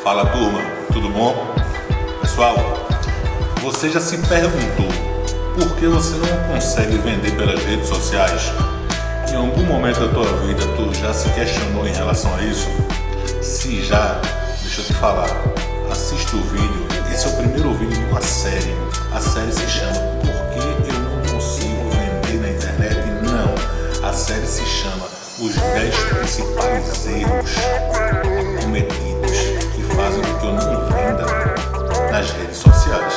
Fala turma, tudo bom? Pessoal, você já se perguntou por que você não consegue vender pelas redes sociais? Em algum momento da tua vida tu já se questionou em relação a isso? Se já, deixa eu te falar, assista o vídeo. Esse é o primeiro vídeo de uma série. A série se chama Por que eu não consigo vender na internet? Não, a série se chama Os 10 principais erros cometidos que fazem com que eu não venda nas redes sociais.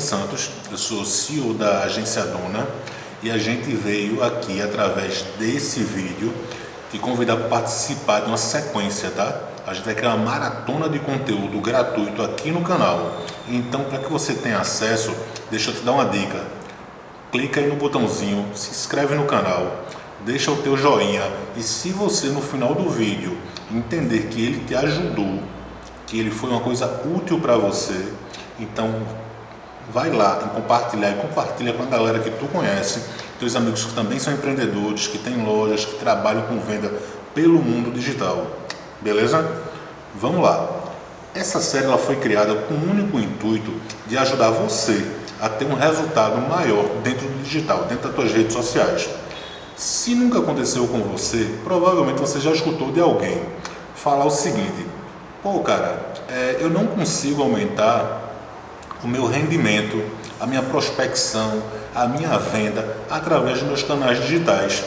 Santos, eu sou CEO da Agência Dona e a gente veio aqui através desse vídeo te convidar para participar de uma sequência, tá? A gente vai criar uma maratona de conteúdo gratuito aqui no canal. Então, para que você tenha acesso, deixa eu te dar uma dica. Clica aí no botãozinho, se inscreve no canal, deixa o teu joinha e se você no final do vídeo entender que ele te ajudou, que ele foi uma coisa útil para você, então vai lá em compartilhar e compartilha com a galera que tu conhece, teus amigos que também são empreendedores, que têm lojas, que trabalham com venda pelo mundo digital. Beleza? Vamos lá. Essa série ela foi criada com o único intuito de ajudar você a ter um resultado maior dentro do digital, dentro das tuas redes sociais. Se nunca aconteceu com você, provavelmente você já escutou de alguém falar o seguinte: pô, cara, eu não consigo aumentar o meu rendimento, a minha prospecção, a minha venda através dos meus canais digitais.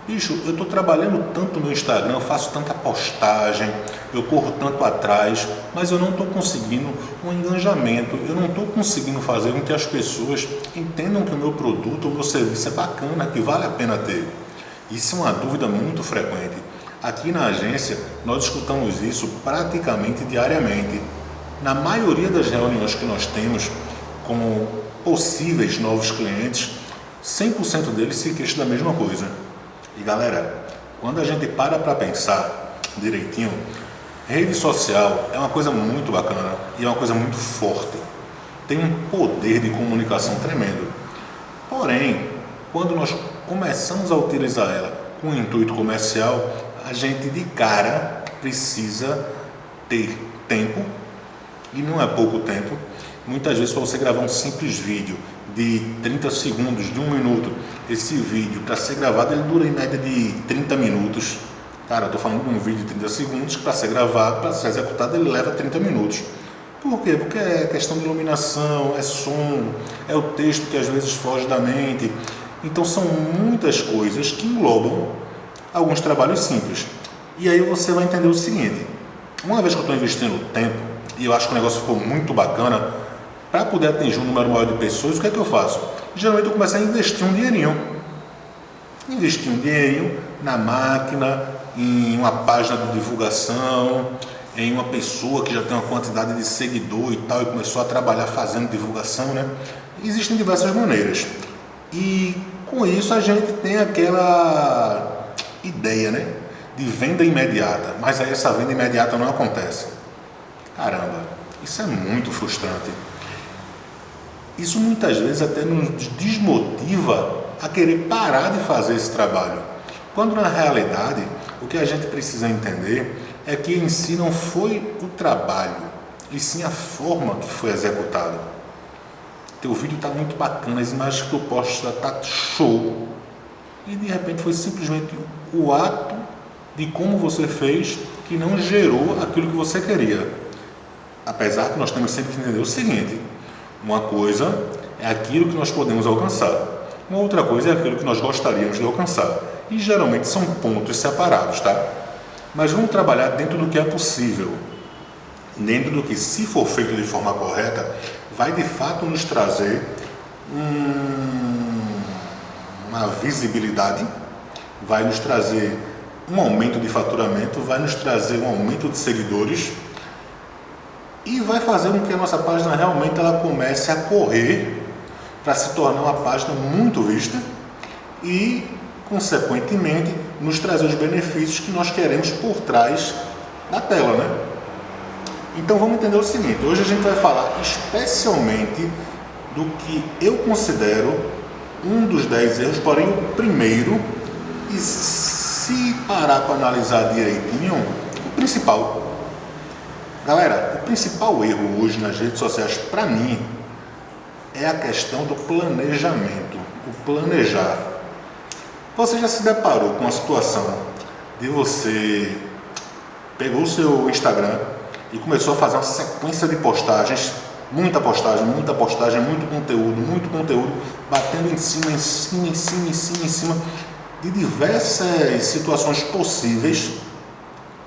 Bicho, eu estou trabalhando tanto no Instagram, eu faço tanta postagem, eu corro tanto atrás, mas eu não estou conseguindo um engajamento, eu não estou conseguindo fazer com que as pessoas entendam que o meu produto, o meu serviço é bacana, que vale a pena ter. Isso é uma dúvida muito frequente. Aqui na agência, nós escutamos isso praticamente diariamente. Na maioria das reuniões que nós temos com possíveis novos clientes, 100% deles se queixam da mesma coisa. E galera, quando a gente para pensar direitinho, rede social é uma coisa muito bacana e é uma coisa muito forte. Tem um poder de comunicação tremendo. Porém, quando nós começamos a utilizar ela com o intuito comercial, a gente de cara precisa ter tempo. E não é pouco tempo. Muitas vezes para você gravar um simples vídeo de 30 segundos, de 1 minuto, esse vídeo para ser gravado ele dura em média de 30 minutos. Cara, eu estou falando de um vídeo de 30 segundos que para ser gravado, para ser executado, ele leva 30 minutos. Por quê? Porque é questão de iluminação, é som, é o texto que às vezes foge da mente. Então são muitas coisas que englobam alguns trabalhos simples. E aí você vai entender o seguinte: uma vez que eu estou investindo tempo, e eu acho que o negócio ficou muito bacana, para poder atingir um número maior de pessoas, o que é que eu faço? Geralmente eu começo a investir um dinheirinho. Investir um dinheirinho na máquina, em uma página de divulgação, em uma pessoa que já tem uma quantidade de seguidor e tal, e começou a trabalhar fazendo divulgação, né? Existem diversas maneiras. E com isso a gente tem aquela ideia, né, de venda imediata, mas aí essa venda imediata não acontece. Caramba, isso é muito frustrante. Isso muitas vezes até nos desmotiva a querer parar de fazer esse trabalho. Quando na realidade o que a gente precisa entender é que em si não foi o trabalho, e sim a forma que foi executado. Teu vídeo está muito bacana, as imagens que tu posta tá show, e de repente foi simplesmente o ato de como você fez que não gerou aquilo que você queria. Apesar que nós temos sempre que entender o seguinte: uma coisa é aquilo que nós podemos alcançar, uma outra coisa é aquilo que nós gostaríamos de alcançar, e geralmente são pontos separados, tá? Mas vamos trabalhar dentro do que é possível, dentro do que, se for feito de forma correta, vai de fato nos trazer uma visibilidade, vai nos trazer um aumento de faturamento, vai nos trazer um aumento de seguidores, e vai fazer com que a nossa página realmente ela comece a correr para se tornar uma página muito vista e, consequentemente, nos trazer os benefícios que nós queremos por trás da tela, né? Então vamos entender o seguinte: hoje a gente vai falar especialmente do que eu considero um dos 10 erros, porém o primeiro E se parar para analisar direitinho, o principal, galera, o principal erro hoje nas redes sociais, para mim, é a questão do planejamento, o planejar. Você já se deparou com a situação de você pegou o seu Instagram e começou a fazer uma sequência de postagens, muita postagem, muito conteúdo, batendo em cima de diversas situações possíveis,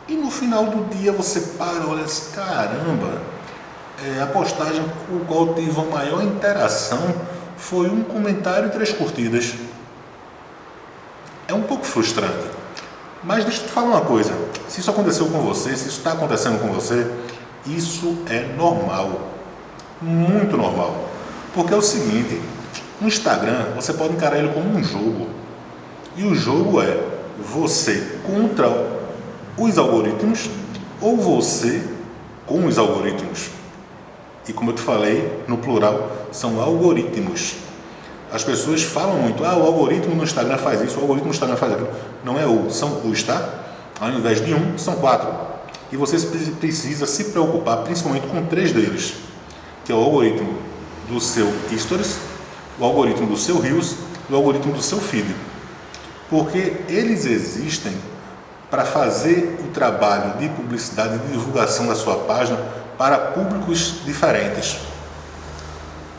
e no final do dia você para e olha assim, caramba, a postagem com a qual tive a maior interação foi um comentário e 3 curtidas. É um pouco frustrante, mas deixa eu te falar uma coisa, se isso aconteceu com você, se isso está acontecendo com você, isso é normal, muito normal, porque é o seguinte, o Instagram você pode encarar ele como um jogo, e o jogo é você contra os algoritmos ou você com os algoritmos. E como eu te falei, no plural, são algoritmos. As pessoas falam muito, o algoritmo no Instagram faz isso, o algoritmo no Instagram faz aquilo. Não é são os, tá? Ao invés de 1, são 4. E você precisa se preocupar principalmente com 3 deles, que é o algoritmo do seu Stories, o algoritmo do seu Reels e o algoritmo do seu Feed. Porque eles existem para fazer o trabalho de publicidade e de divulgação da sua página para públicos diferentes.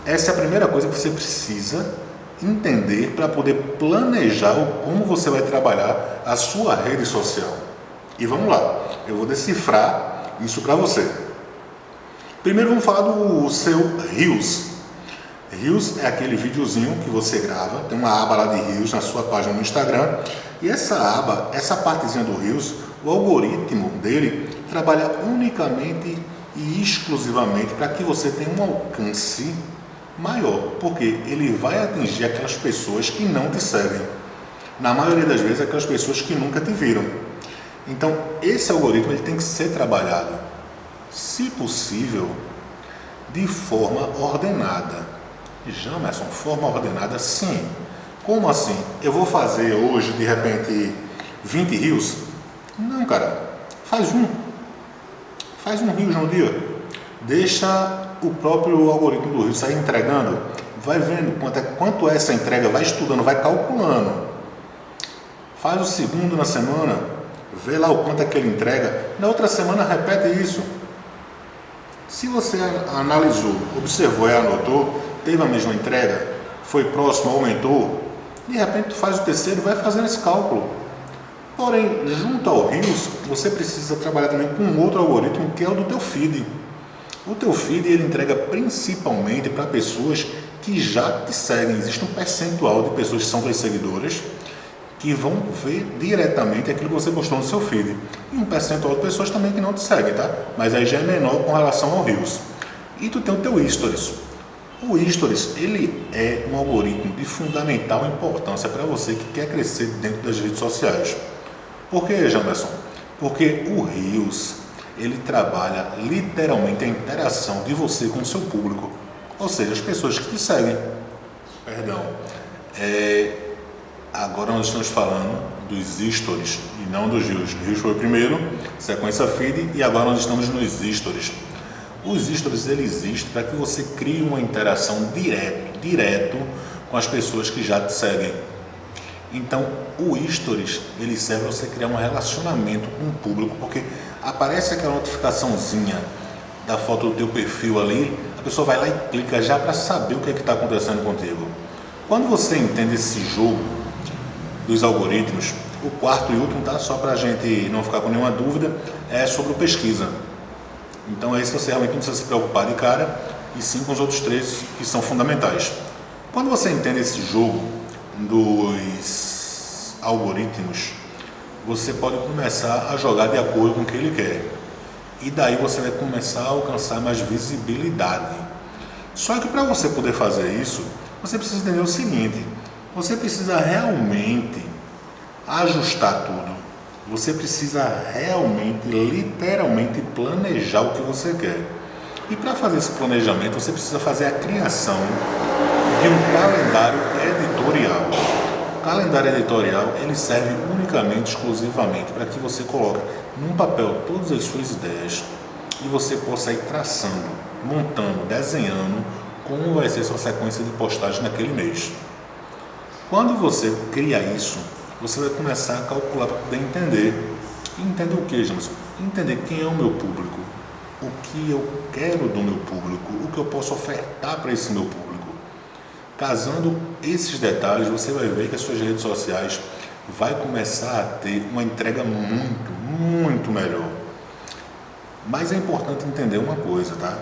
Essa é a primeira coisa que você precisa entender para poder planejar como você vai trabalhar a sua rede social. E vamos lá, eu vou decifrar isso para você. Primeiro vamos falar do seu Reels. Reels é aquele videozinho que você grava, tem uma aba lá de Reels na sua página no Instagram, e essa aba, essa partezinha do Reels, o algoritmo dele trabalha unicamente e exclusivamente para que você tenha um alcance maior, porque ele vai atingir aquelas pessoas que não te seguem, na maioria das vezes aquelas pessoas que nunca te viram. Então esse algoritmo ele tem que ser trabalhado, se possível, de forma ordenada. Jamerson, forma ordenada, sim. Como assim? Eu vou fazer hoje, de repente, 20 Reels? Não, cara. Faz um Reels no dia. Deixa o próprio algoritmo do Reels sair entregando. Vai vendo quanto é essa entrega, vai estudando, vai calculando. Faz o segundo na semana, vê lá o quanto é que ele entrega. Na outra semana, repete isso. Se você analisou, observou e anotou, teve a mesma entrega, foi próximo, aumentou, de repente tu faz o terceiro e vai fazendo esse cálculo. Porém, junto ao Reels, você precisa trabalhar também com um outro algoritmo que é o do teu feed. O teu feed ele entrega principalmente para pessoas que já te seguem. Existe um percentual de pessoas que são tuas seguidoras que vão ver diretamente aquilo que você postou no seu feed. E um percentual de pessoas também que não te seguem, tá? Mas aí já é menor com relação ao Reels. E tu tem o teu Stories. O Stories, ele é um algoritmo de fundamental importância para você que quer crescer dentro das redes sociais. Por que, Janderson? Porque o Reels, ele trabalha literalmente a interação de você com o seu público. Ou seja, as pessoas que te seguem. Perdão. Agora nós estamos falando dos Stories e não dos Reels. O Reels foi o primeiro, sequência feed, e agora nós estamos nos Stories. Os Stories ele existe para que você crie uma interação direto com as pessoas que já te seguem. Então, o Stories ele serve para você criar um relacionamento com o público, porque aparece aquela notificaçãozinha da foto do teu perfil ali, a pessoa vai lá e clica já para saber o que é que está acontecendo contigo. Quando você entende esse jogo dos algoritmos, o quarto e último, tá? Só para a gente não ficar com nenhuma dúvida, é sobre o pesquisa. Então esse você realmente não precisa se preocupar de cara, e sim com os outros 3 que são fundamentais. Quando você entende esse jogo dos algoritmos, você pode começar a jogar de acordo com o que ele quer. E daí você vai começar a alcançar mais visibilidade. Só que para você poder fazer isso, você precisa entender o seguinte: você precisa realmente ajustar tudo. Você precisa realmente, literalmente planejar o que você quer. E para fazer esse planejamento, você precisa fazer a criação de um calendário editorial. O calendário editorial ele serve unicamente, exclusivamente para que você coloque num papel todas as suas ideias e você possa ir traçando, montando, desenhando como vai ser sua sequência de postagem naquele mês. Quando você cria isso, você vai começar a calcular para poder entender. E entender o que, Jamerson? Entender quem é o meu público, o que eu quero do meu público, o que eu posso ofertar para esse meu público. Casando esses detalhes, você vai ver que as suas redes sociais vai começar a ter uma entrega muito melhor. Mas é importante entender uma coisa, tá?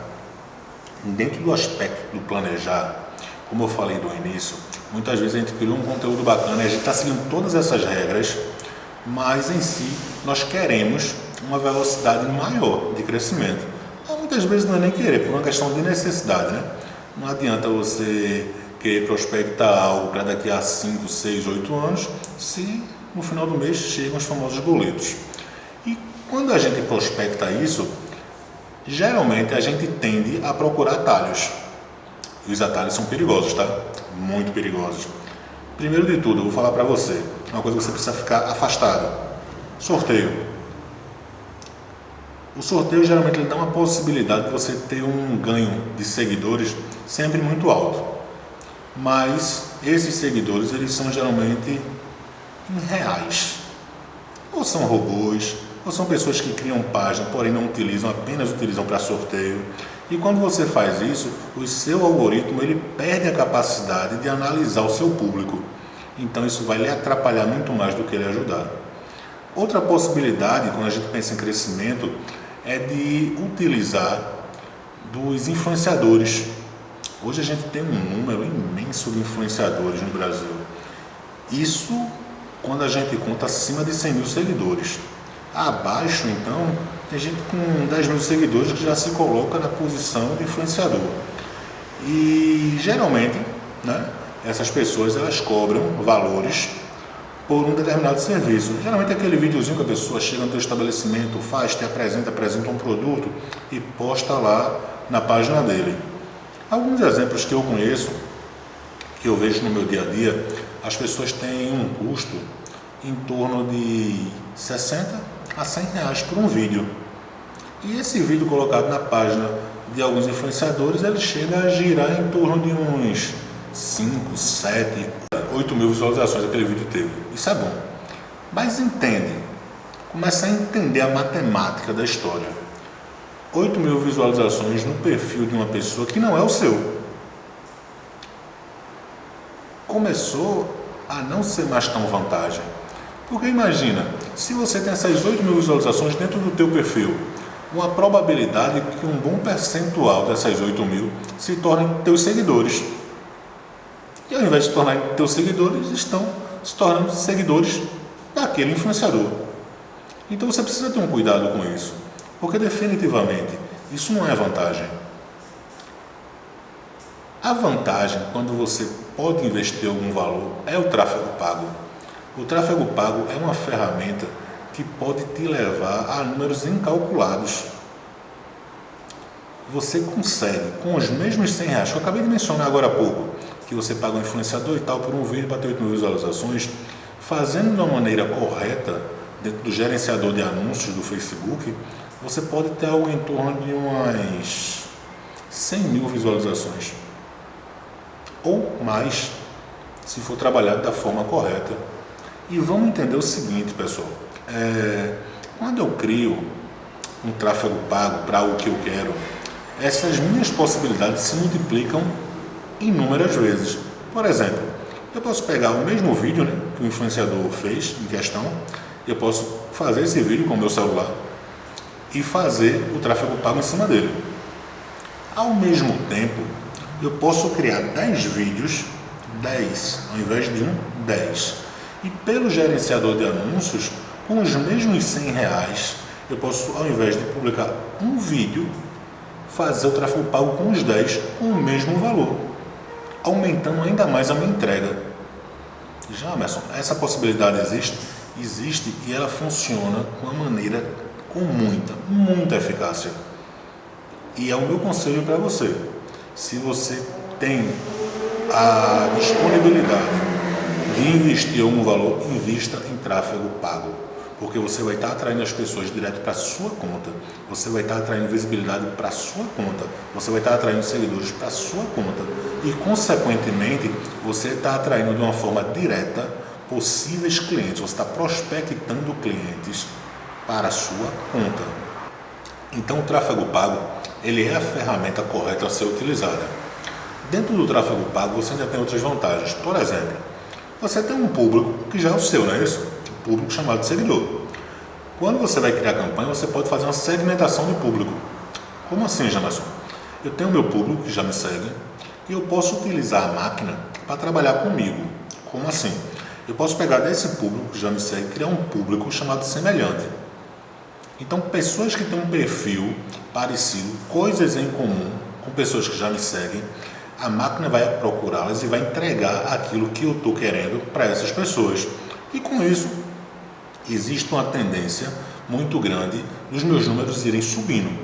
Dentro do aspecto do planejar, como eu falei no início, muitas vezes a gente criou um conteúdo bacana e a gente está seguindo todas essas regras, mas em si nós queremos uma velocidade maior de crescimento. Ou muitas vezes não é nem querer, por uma questão de necessidade, né? Não adianta você querer prospectar algo para daqui a 5, 6, 8 anos, se no final do mês chegam os famosos boletos. E quando a gente prospecta isso, geralmente a gente tende a procurar atalhos. E os atalhos são perigosos, tá? Muito perigosos. Primeiro de tudo, eu vou falar para você, uma coisa que você precisa ficar afastado. Sorteio. O sorteio geralmente ele dá uma possibilidade de você ter um ganho de seguidores sempre muito alto. Mas esses seguidores eles são geralmente reais. Ou são robôs, ou são pessoas que criam página, porém não utilizam, apenas utilizam para sorteio. E quando você faz isso, o seu algoritmo ele perde a capacidade de analisar o seu público. Então isso vai lhe atrapalhar muito mais do que lhe ajudar. Outra possibilidade, quando a gente pensa em crescimento, é de utilizar dos influenciadores. Hoje a gente tem um número imenso de influenciadores no Brasil. Isso quando a gente conta acima de 100 mil seguidores. Abaixo, então, tem gente com 10 mil seguidores que já se coloca na posição de influenciador. E geralmente, né, essas pessoas elas cobram valores por um determinado serviço. Geralmente é aquele videozinho que a pessoa chega no teu estabelecimento, faz, te apresenta um produto e posta lá na página dele. Alguns exemplos que eu conheço, que eu vejo no meu dia a dia, as pessoas têm um custo em torno de 60 a 100 reais por um vídeo. E esse vídeo colocado na página de alguns influenciadores, ele chega a girar em torno de uns 5, 7, 8 mil visualizações aquele vídeo teve. Isso é bom. Mas entende, começa a entender a matemática da história. 8 mil visualizações no perfil de uma pessoa que não é o seu. Começou a não ser mais tão vantagem. Porque imagina, se você tem essas 8 mil visualizações dentro do teu perfil, uma probabilidade que um bom percentual dessas 8 mil se tornem teus seguidores. E ao invés de se tornarem teus seguidores, estão se tornando seguidores daquele influenciador. Então você precisa ter um cuidado com isso, porque definitivamente isso não é vantagem. A vantagem, quando você pode investir algum valor, é o tráfego pago. O tráfego pago é uma ferramenta que pode te levar a números incalculados. Você consegue, com os mesmos 100 reais que eu acabei de mencionar agora há pouco, que você paga um influenciador e tal por um vídeo para ter 8 mil visualizações, fazendo de uma maneira correta, dentro do gerenciador de anúncios do Facebook, você pode ter algo em torno de umas 100 mil visualizações. Ou mais, se for trabalhado da forma correta. E vamos entender o seguinte, pessoal. Quando eu crio um tráfego pago para o que eu quero, essas minhas possibilidades se multiplicam inúmeras vezes. Por exemplo, eu posso pegar o mesmo vídeo, né, que o influenciador fez em questão, eu posso fazer esse vídeo com o meu celular e fazer o tráfego pago em cima dele. Ao mesmo tempo, eu posso criar 10 vídeos, 10, ao invés de um, 10. E pelo gerenciador de anúncios, com os mesmos 100 reais, eu posso, ao invés de publicar um vídeo, fazer o tráfego pago com os 10 com o mesmo valor, aumentando ainda mais a minha entrega. Jamerson, essa possibilidade existe? Existe e ela funciona com muita eficácia. E é o meu conselho para você. Se você tem a disponibilidade de investir algum valor, invista em tráfego pago, porque você vai estar atraindo as pessoas direto para a sua conta, você vai estar atraindo visibilidade para a sua conta, você vai estar atraindo seguidores para a sua conta e, consequentemente, você está atraindo de uma forma direta possíveis clientes, você está prospectando clientes para a sua conta. Então, o tráfego pago, ele é a ferramenta correta a ser utilizada. Dentro do tráfego pago, você ainda tem outras vantagens. Por exemplo, você tem um público que já é o seu, não é isso? Um público chamado de seguidor. Quando você vai criar campanha, você pode fazer uma segmentação de público. Como assim, Jamerson? Eu tenho meu público que já me segue e eu posso utilizar a máquina para trabalhar comigo. Como assim? Eu posso pegar desse público que já me segue e criar um público chamado semelhante. Então, pessoas que têm um perfil parecido, coisas em comum com pessoas que já me seguem, a máquina vai procurá-las e vai entregar aquilo que eu estou querendo para essas pessoas. E com isso, existe uma tendência muito grande dos meus números irem subindo.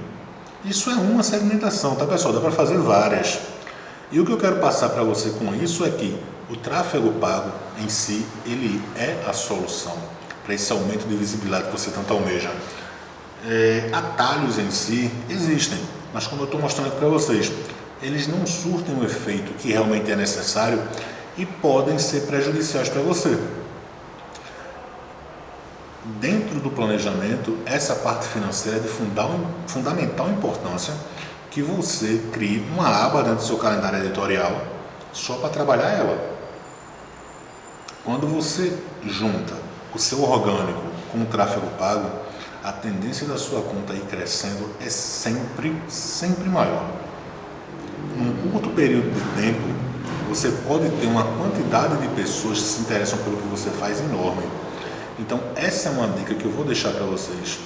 Isso é uma segmentação, tá, pessoal? Dá para fazer várias. E o que eu quero passar para você com isso é que o tráfego pago em si, ele é a solução para esse aumento de visibilidade que você tanto almeja. Atalhos em si existem, mas como eu estou mostrando aqui para vocês, eles não surtem o efeito que realmente é necessário e podem ser prejudiciais para você. Dentro do planejamento, essa parte financeira é de fundamental importância que você crie uma aba dentro do seu calendário editorial só para trabalhar ela. Quando você junta o seu orgânico com o tráfego pago, a tendência da sua conta ir crescendo é sempre maior. Num curto período de tempo, você pode ter uma quantidade de pessoas que se interessam pelo que você faz enorme. Então, essa é uma dica que eu vou deixar para vocês.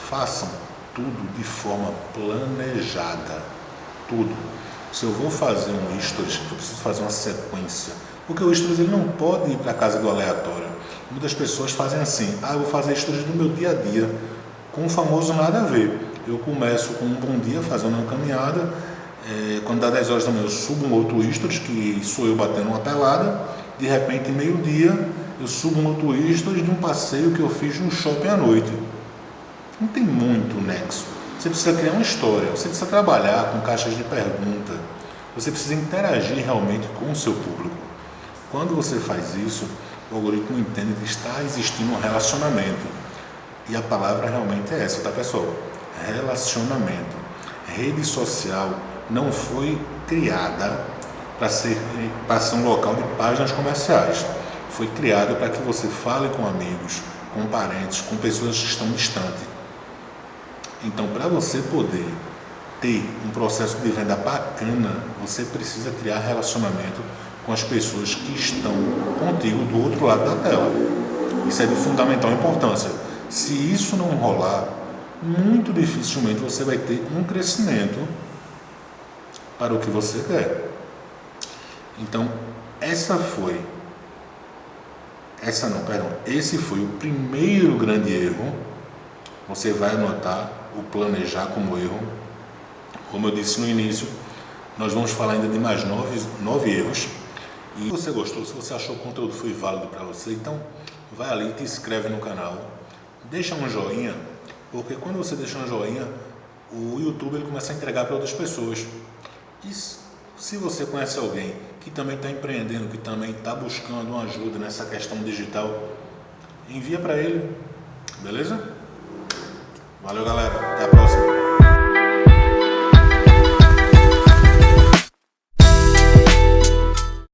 Façam tudo de forma planejada. Tudo. Se eu vou fazer um stories, eu preciso fazer uma sequência. Porque o stories ele não pode ir para a casa do aleatório. Muitas pessoas fazem assim: eu vou fazer stories do meu dia a dia, com o famoso nada a ver. Eu começo com um bom dia, fazendo uma caminhada, quando dá 10 horas da manhã eu subo um outro stories, que sou eu batendo uma pelada, de repente meio-dia eu subo um outro stories de um passeio que eu fiz no shopping à noite. Não tem muito nexo. Você precisa criar uma história, você precisa trabalhar com caixas de pergunta, você precisa interagir realmente com o seu público. Quando você faz isso, o algoritmo entende que está existindo um relacionamento. E a palavra realmente é essa, tá, pessoal? Relacionamento. Rede social não foi criada para ser um local de páginas comerciais. Foi criado para que você fale com amigos, com parentes, com pessoas que estão distantes. Então, para você poder ter um processo de venda bacana, você precisa criar relacionamento com as pessoas que estão contigo do outro lado da tela. Isso é de fundamental importância. Se isso não rolar, muito dificilmente você vai ter um crescimento para o que você quer. Então, esse foi o primeiro grande erro. Você vai anotar o planejar como erro. Como eu disse no início, nós vamos falar ainda de mais 9 erros. E se você gostou, se você achou que o conteúdo foi válido para você, então vai ali e te inscreve no canal. Deixa um joinha, porque quando você deixa um joinha, o YouTube ele começa a entregar para outras pessoas. E se você conhece alguém que também está empreendendo, que também está buscando uma ajuda nessa questão digital, envia para ele, beleza? Valeu, galera, até a próxima.